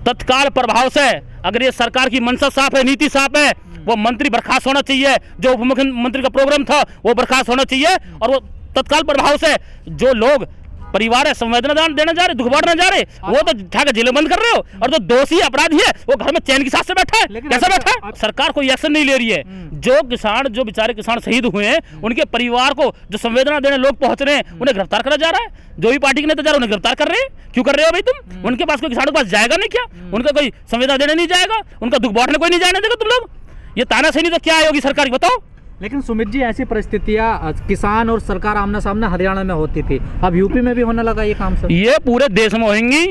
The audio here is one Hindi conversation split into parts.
तत्काल प्रभाव से अगर ये सरकार की मंशा साफ है, नीति साफ है, वो मंत्री बर्खास्त होना चाहिए। जो उप मुख्यमंत्री का प्रोग्राम था वो बर्खास्त होना चाहिए और वो तत्काल प्रभाव से जो लोग परिवार है संवेदना देने जा रहे, दुख बांटने जा रहे, वो तो ठाकर जेल बंद कर रहे हो, और जो दोषी अपराधी है वो घर में चैन की सांस से बैठा है। कैसे बैठा है? सरकार कोई एक्शन नहीं ले रही है। जो बेचारे किसान शहीद हुए हैं उनके परिवार को जो संवेदना देने लोग पहुंच रहे हैं उन्हें गिरफ्तार करा जा रहा है। जो भी पार्टी के नेता जा रहे हैं उन्हें गिरफ्तार कर रहे हैं। क्यों कर रहे हो भाई तुम? उनके पास कोई किसानों के पास जाएगा नहीं क्या? उनका कोई संवेदना देने नहीं जाएगा? उनका दुख बांटने कोई नहीं जाने देगा तुम लोग? ये तानाशाही तो क्या आएगी सरकार की, बताओ। लेकिन सुमित जी, ऐसी परिस्थितियां किसान और सरकार आमना सामना हरियाणा में होती थी, अब यूपी में भी होने लगा ये काम सब। ये पूरे देश में होंगी,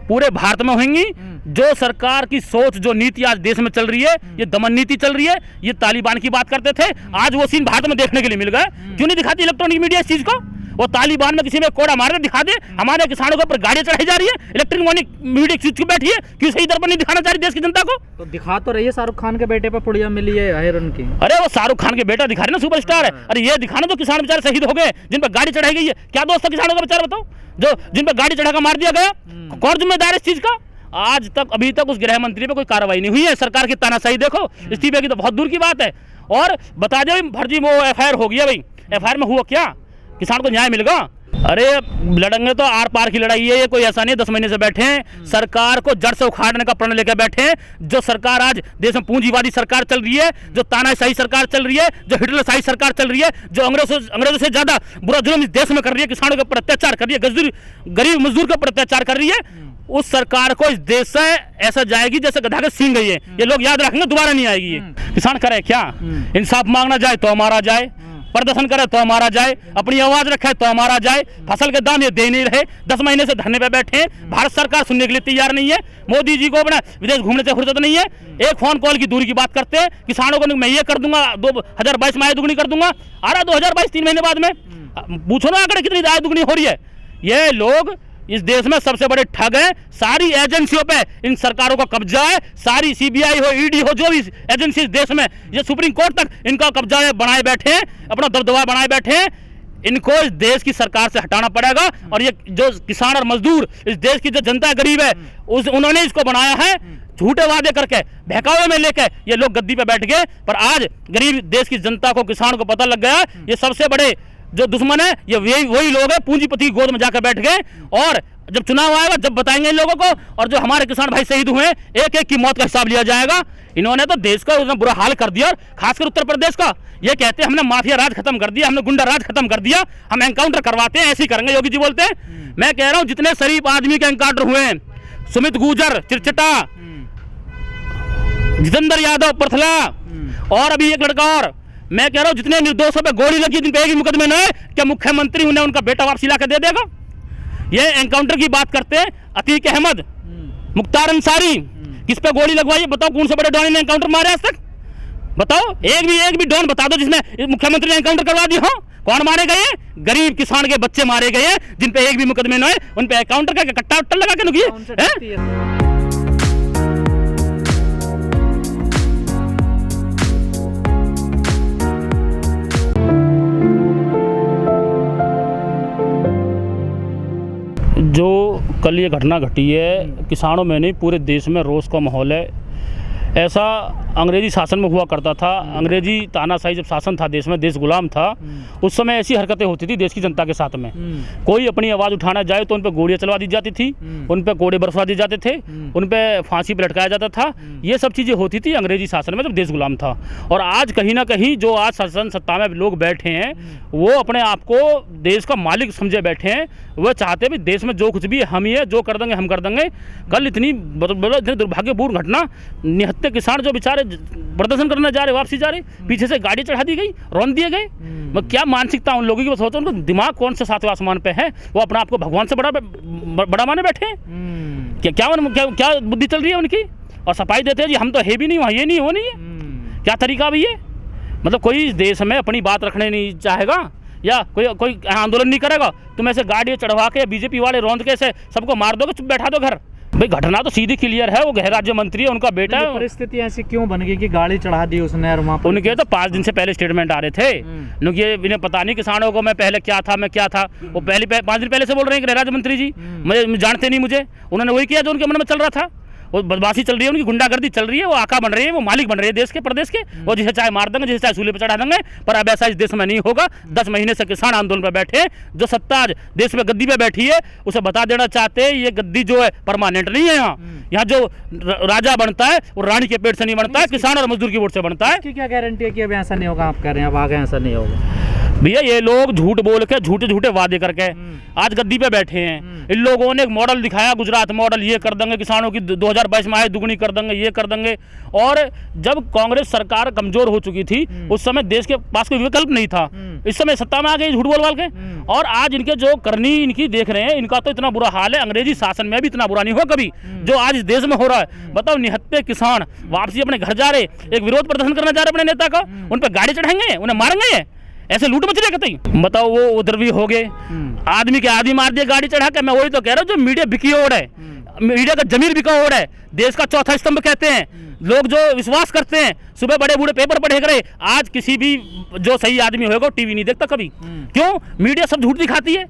पूरे भारत में होंगी। जो सरकार की सोच, जो नीति आज देश में चल रही है, ये दमन नीति चल रही है। ये तालिबान की बात करते थे, आज वो सीन भारत में देखने के लिए मिल गए। क्यों नहीं दिखाती इलेक्ट्रॉनिक मीडिया इस चीज को? वो तालिबान में किसी में कोड़ा मारे दिखा दे, हमारे किसानों के ऊपर गाड़ियां चढ़ाई जा रही है, इलेक्ट्रॉनिक मीडिया चीज बैठी है, क्यों सही दर पर नहीं दिखाना चाह रही देश की जनता को? तो दिखा तो रही है, शाहरुख खान के बेटे पर पुड़िया मिली है आयरन की। अरे वो शाहरुख खान के बेटा दिखा रहे ना, सुपरस्टार है। अरे ये दिखाना जो किसान बेचारे शहीद हो गए, जिन पर गाड़ी चढ़ाई गई है। क्या दोस्त है किसानों का बेचारा, बताओ? जो जिन पर गाड़ी चढ़ाकर मार दिया गया, कौन जिम्मेदार है इस चीज का? आज तक अभी तक उस गृह मंत्री पे कोई कार्रवाई नहीं हुई है। सरकार की तानाशाही देखो, इस्तीफे की तो बहुत दूर की बात है। और बता दे फर्जी वो FIR हो गया भाई, FIR में हुआ क्या? किसान को न्याय मिलेगा? अरे लड़ेंगे तो आर पार की लड़ाई है, ये कोई ऐसा नहीं 10 महीने से बैठे हैं। सरकार को जड़ से उखाड़ने का प्रण लेकर बैठे हैं। जो सरकार आज देश में पूंजीवादी सरकार चल रही है, जो तानाशाही सरकार चल रही है, जो हिटलरशाही सरकार चल रही है, जो अंग्रेजों से ज्यादा बुरा जुल्म इस देश में कर रही है, किसानों के ऊपर अत्याचार कर रही है, गरीब मजदूर के ऊपर अत्याचार कर रही है, उस सरकार को इस देश से ऐसा जाएगी जैसे गधा के सींग गई है। ये लोग याद रखेंगे, दोबारा नहीं आएगी ये। किसान करे क्या? इंसाफ मांगना जाए तो हमारा जाए, प्रदर्शन करे तो हमारा जाए, अपनी आवाज रखे तो हमारा जाए। फसल के दाम ये दे नहीं रहे, 10 महीने से धरने पे बैठे हैं। भारत सरकार सुनने के लिए तैयार नहीं है। मोदी जी को अपना विदेश घूमने से फुर्सत नहीं है। एक फोन कॉल की दूरी की बात करते हैं। किसानों को मैं ये कर दूंगा, 2022 में आय दुगनी कर दूंगा। आ रहा 2022 3 महीने बाद में, पूछो ना आंकड़े कितनी आय दुगनी हो रही है। ये लोग इस देश में सबसे बड़े ठग हैं। सारी एजेंसियों पे इन सरकारों का कब्जा है। सारी CBI हो, ED हो, जो भी एजेंसी इस देश में, ये सुप्रीम कोर्ट तक इनका कब्जा है, बनाए बैठे हैं, अपना दबदबा बनाए बैठे हैं। इनको इस देश की सरकार से हटाना पड़ेगा। और ये जो किसान और मजदूर, इस देश की जो जनता गरीब है, उन्होंने इसको बनाया है। झूठे वादे करके, बहकावे में लेके ये लोग गद्दी पे बैठ गए। पर आज गरीब देश की जनता को, किसान को पता लग गया ये सबसे बड़े जो दुश्मन है ये वही लोग हैं। पूंजीपति की गोद में जाकर बैठ गए। और जब चुनाव आएगा, जब बताएंगे इन लोगों को, और जो हमारे किसान भाई शहीद हुए, एक एक की मौत का हिसाब लिया जाएगा। इन्होंने तो देश का बुरा हाल कर दिया, और खासकर उत्तर प्रदेश का। ये कहते हैं हमने माफिया राज खत्म कर दिया, हमने गुंडा राज खत्म कर दिया, हम एनकाउंटर करवाते हैं, ऐसे ही करेंगे योगी जी बोलते हैं। मैं कह रहा हूँ जितने शरीफ आदमी के एनकाउंटर हुए हैं, सुमित गुर्जर चिरचटा, जितेंद्र यादव परथला, और अभी एक लड़का और, मैं कह रहा हूँ जितने निर्दोषों पे गोली लगी, जिन पे एक भी मुकदमे न है, क्या मुख्यमंत्री उन्हें उनका बेटा वापसी ला के दे देगा? ये एनकाउंटर की बात करते हैं। अतीक अहमद, मुख्तार अंसारी, किस पे गोली लगवाई है? बताओ कौन से बड़े डॉन ने एनकाउंटर मारे आज तक? बताओ एक भी डॉन बता दो जिसने मुख्यमंत्री ने एनकाउंटर करवा दिया हो। कौन मारे गए? गरीब किसान के बच्चे मारे गए हैं, जिन पे एक भी मुकदमे न है, उन पे एनकाउंटर का कट्टा उट्टा लगा के नुकिए। जो कल ये घटना घटी है, किसानों में नहीं पूरे देश में रोष का माहौल है। ऐसा अंग्रेजी शासन में हुआ करता था। अंग्रेजी तानाशाही जब शासन था देश में, देश गुलाम था, उस समय ऐसी हरकतें होती थी देश की जनता के साथ में। कोई अपनी आवाज़ उठाना जाए तो उन पर गोलियां चलवा दी जाती थी, उन पर कोड़े बरसवा दिए जाते थे, उन पर फांसी पर लटकाया जाता था। ये सब चीज़ें होती थी अंग्रेजी शासन में जब देश गुलाम था। और आज कहीं ना कहीं जो आज शासन सत्ता में लोग बैठे हैं, वो अपने आप को देश का मालिक समझे बैठे हैं। वह चाहते भी देश में जो कुछ भी हम ही है, जो कर देंगे हम कर देंगे। कल इतनी दुर्भाग्यपूर्ण घटना, निहत्थे किसान जो बेचारे प्रदर्शन करने जा रहे, वापसी जा रहे, पीछे से गाड़ी चढ़ा दी गई, रौंद दिए गए। क्या मानसिकता उन लोगों की? सोचो उनको दिमाग कौन से सातवें आसमान पे है, वो अपने आप को भगवान से बड़ा माने बैठे हैं। क्या बुद्धि चल रही है उनकी? और सफाई देते हैं जी हम तो है भी नहीं, वहाँ ये नहीं वो नहीं है। क्या तरीका भी है? मतलब कोई इस देश में अपनी बात रखने नहीं चाहेगा या कोई आंदोलन नहीं करेगा, तुम ऐसे गाड़ी चढ़वा के बीजेपी वाले रौंद के ऐसे सबको मार दोगे, चुप बैठा दो घर। भाई घटना तो सीधी क्लियर है, वो गृह राज्य मंत्री है, उनका बेटा है। परिस्थिति ऐसी क्यों बन गई कि गाड़ी चढ़ा दी उसने? और वहाँ उनके तो 5 दिन से पहले स्टेटमेंट आ रहे थे। ये इन्हें पता नहीं किसानों को मैं पहले क्या था, मैं क्या था। वो पहले 5 दिन पहले से बोल रहे हैं गृह राज्य मंत्री जी, मुझे जानते नहीं मुझे। उन्होंने वही किया जो उनके मन में चल रहा था। वो बदमाशी चल रही है, उनकी गुंडागर्दी चल रही है, वो आका बन रही है, वो मालिक बन रही है देश के, प्रदेश के। वो जिसे चाहे मार देंगे, जिसे चाहे सूले पे चढ़ा देंगे। पर अब ऐसा इस देश में नहीं होगा। 10 महीने से किसान आंदोलन पर बैठे हैं। जो सत्ता आज देश में गद्दी पे बैठी है, उसे बता देना चाहते हैं ये गद्दी जो है परमानेंट नहीं है। यहाँ जो राजा बनता है वो रानी के पेट से नहीं बनता है, किसान और मजदूर की वोट से बनता है। क्या गारंटी है कि अब ऐसा नहीं होगा? आप कह रहे हैं अब आगे ऐसा नहीं होगा। भैया ये लोग झूठ बोल के, झूठे झूठे वादे करके आज गद्दी पे बैठे हैं। इन लोगों ने एक मॉडल दिखाया, गुजरात मॉडल, ये कर देंगे किसानों की 2022 में आय दुगनी कर देंगे, ये कर देंगे। और जब कांग्रेस सरकार कमजोर हो चुकी थी, उस समय देश के पास कोई विकल्प नहीं था। इस समय सत्ता में आ गए झूठ बोल के, और आज इनके जो करनी इनकी देख रहे हैं, इनका तो इतना बुरा हाल है, अंग्रेजी शासन में भी इतना बुरा नहीं हुआ कभी जो आज इस देश में हो रहा है। बताओ, निहत्ते किसान वापसी अपने घर जा रहे, एक विरोध प्रदर्शन करना चाह रहे अपने नेता का, उन पर गाड़ी चढ़ाएंगे, उन्हें मारेंगे, ऐसे लूट मच रहे कतई। बताओ, वो उधर भी हो गए, आदमी के आदमी मार दिए गाड़ी चढ़ा के। मैं वही तो कह रहा हूँ, जो मीडिया बिकी ओर है, मीडिया का जमीर बिका ओर है, देश का चौथा स्तंभ कहते हैं लोग, जो विश्वास करते हैं, सुबह बड़े बूढ़े पेपर पढ़े करे, आज किसी भी जो सही आदमी होगा टीवी नहीं देखता कभी। क्यों? मीडिया सब झूठ दिखाती है,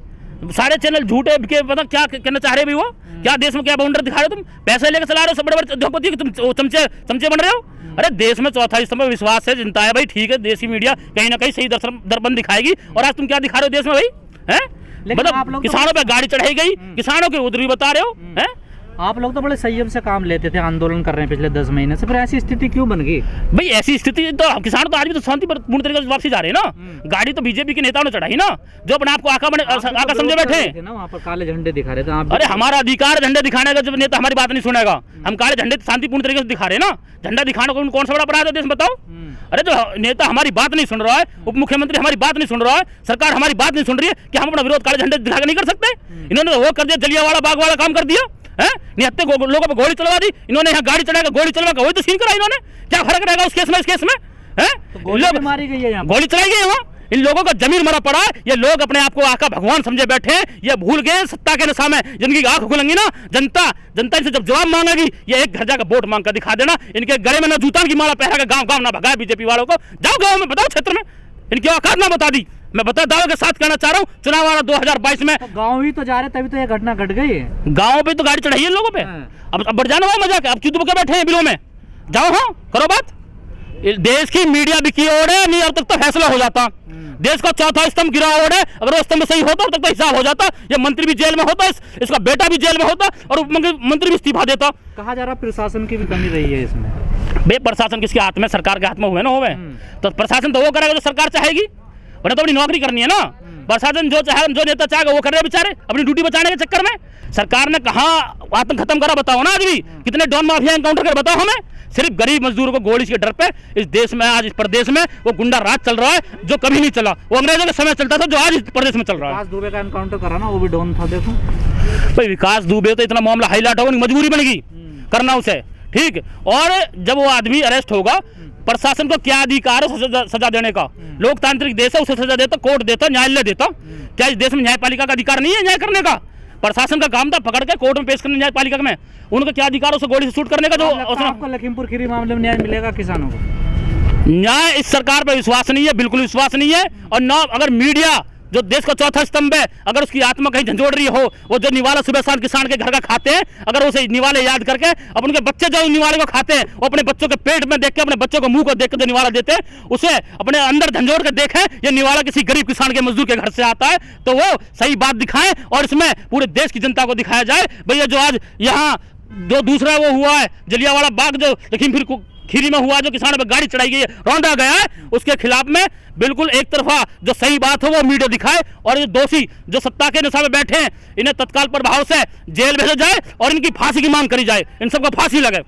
सारे चैनल झूठे बिके। पता क्या कहना चाह रहे भी वो, क्या देश में क्या बाउंडर दिखा रहे हो तुम? पैसे लेकर चला रहे हो, सब बड़े बड़े उद्योगपति, तुम चमचे बन रहे हो। अरे देश में चौथा स्तंभ विश्वास है, जनता है भाई, ठीक है, देशी मीडिया कहीं ना कहीं सही दर्पण दिखाएगी। और आज तुम क्या दिखा रहे हो देश में भाई? हैं? मतलब किसानों पे गाड़ी चढ़ाई गई, किसानों के उधर भी बता रहे हो। हैं? आप लोग तो बड़े संयम से काम लेते थे, आंदोलन कर रहे हैं पिछले 10 महीने से, फिर ऐसी स्थिति क्यों बन गई? भाई ऐसी स्थिति तो किसान तो आज भी तो शांतिपूर्ण तरीके से वापसी जा रहे हैं ना। गाड़ी तो बीजेपी के नेताओं ने चढ़ाई ना, जो अपने आप को आका समझे बैठे ना, वहाँ पर काले झंडे दिखा रहे थे। अरे हमारा अधिकार झंडे दिखाने का, जब नेता हमारी बात नहीं सुनेगा, हम काले झंडे शांतिपूर्ण तरीके से दिखा रहे हैं ना। झंडा दिखाने को कौन सा बड़ा अपराध है देश में, बताओ? अरे जो नेता हमारी बात नहीं सुन रहा है, उप मुख्यमंत्री हमारी बात नहीं सुन रहा है, सरकार हमारी बात नहीं सुन रही है, कि हम अपना विरोध काले झंडे दिखा के नहीं कर सकते? इन्होंने वो कर दिया, जलियांवाला बाग वाला काम कर दिया है, निहत्ते लोगों पर गोली चलवा दी इन्होंने। यहाँ गाड़ी चढ़ा कर गोली चलवा कर वही तो सीन करा इन्होंने। क्या फर्क रहेगा उस केस में, इस केस में? गोली मारी गई है, गोली चलाई गई है वहाँ। इन लोगों का जमीन मरा पड़ा है। ये लोग अपने आप को आका भगवान समझे बैठे हैं, ये भूल गए सत्ता के नशा में। जिनकी आंख खुलेंगी ना, जनता इनसे जब जवाब मांगेगी, ये एक घर जाकर वोट मांग कर दिखा देना। इनके गले में ना जूता की माला पहरा के गाँव ना भगाए बीजेपी वालों को। जाओ गाँव में, बताओ क्षेत्र में इनकी औकात ना बता दी। मैं बता दावे के साथ कहना चाह रहा हूँ, चुनाव आ रहा 2022 में, तो गाँव ही तो जा रहे, तभी तो ये घटना घट गई है। गाँव पे तो गाड़ी चढ़ाई है लोगों पे। अब बढ़ जाना हुआ मजाक, अब क्यों दुबके बैठे हैं बिलों में? जाओ, हाँ करो बात। देश की मीडिया बिकी ओर है, नहीं अब तक तो फैसला हो जाता। देश का चौथा स्तंभ गिरा ओर है, अगर वो स्तंभ सही होता अब तक तो हिसाब हो जाता। ये मंत्री भी जेल में होता, इसका बेटा भी जेल में होता, और उप मंत्री भी इस्तीफा देता। कहा जा रहा प्रशासन की भी कमी रही है इसमें। बे प्रशासन किसके हाथ में? सरकार के हाथ में हुए ना होवे, तो प्रशासन तो वो करेगा जो सरकार चाहेगी, वरना तो अपनी नौकरी करनी है ना। प्रशासन जो चाहे, जो नेता चाहेगा वो कर रहे बेचारे अपनी ड्यूटी बचाने के चक्कर में। सरकार ने कहा आतंक खत्म करा, बताओ ना। आज भी कितने डॉन माफिया एनकाउंटर कर, बताओ हमें। सिर्फ गरीब मजदूरों को गोली के डर पे इस देश में, आज इस प्रदेश में वो गुंडा राज चल रहा है जो कभी नहीं चला। वो अंग्रेजों के समय चलता था, जो आज इस प्रदेश में चल रहा है। विकास दुबे का एनकाउंटर करा ना, वो भी डॉन था। देखो भाई, विकास दुबे तो इतना मामला हाईलाइट होगा, मजबूरी बनेगी करना उसे, ठीक। और जब वो आदमी अरेस्ट होगा, प्रशासन को क्या अधिकार है सजा देने का? लोकतांत्रिक देश है, उसे सजा देता, कोर्ट देता, न्यायालय देता। क्या इस देश में न्यायपालिका का अधिकार नहीं है न्याय करने का? प्रशासन का काम था पकड़ के कोर्ट में पेश करने न्यायपालिका में। उनका क्या अधिकार उसे गोली से शूट करने का? जो आपको लखीमपुर खीरी मामले में न्याय मिलेगा किसानों को? न्याय इस सरकार पर विश्वास नहीं है, बिल्कुल विश्वास नहीं है। और न अगर मीडिया जो देश का चौथा स्तंभ है, अगर उसकी आत्मा कहीं झंझोड़ रही हो, वो जो निवाला सुबह शाम किसान के घर का खाते हैं, अगर उसे निवाले याद करके, अब उनके बच्चे जो निवाले को खाते हैं, वो अपने बच्चों के पेट में देख के, अपने बच्चों को मुंह को देख के जो निवाला देते हैं, उसे अपने अंदर झंझोड़ के देखें ये निवाला किसी गरीब किसान के मजदूर के घर से आता है, तो वो सही बात दिखाएं और इसमें पूरे देश की जनता को दिखाया जाए। भैया जो आज यहाँ जो दूसरा वो हुआ है, जलियांवाला बाग जो लखीमपुर खीरी में हुआ, जो किसानों पर गाड़ी चढ़ाई गई है, रौंदा गया है, उसके खिलाफ में बिल्कुल एक तरफा जो सही बात हो वो मीडिया दिखाए, और जो दोषी जो सत्ता के नशा में बैठे हैं, इन्हें तत्काल प्रभाव से जेल भेजा जाए और इनकी फांसी की मांग करी जाए, इन सबको फांसी लगे।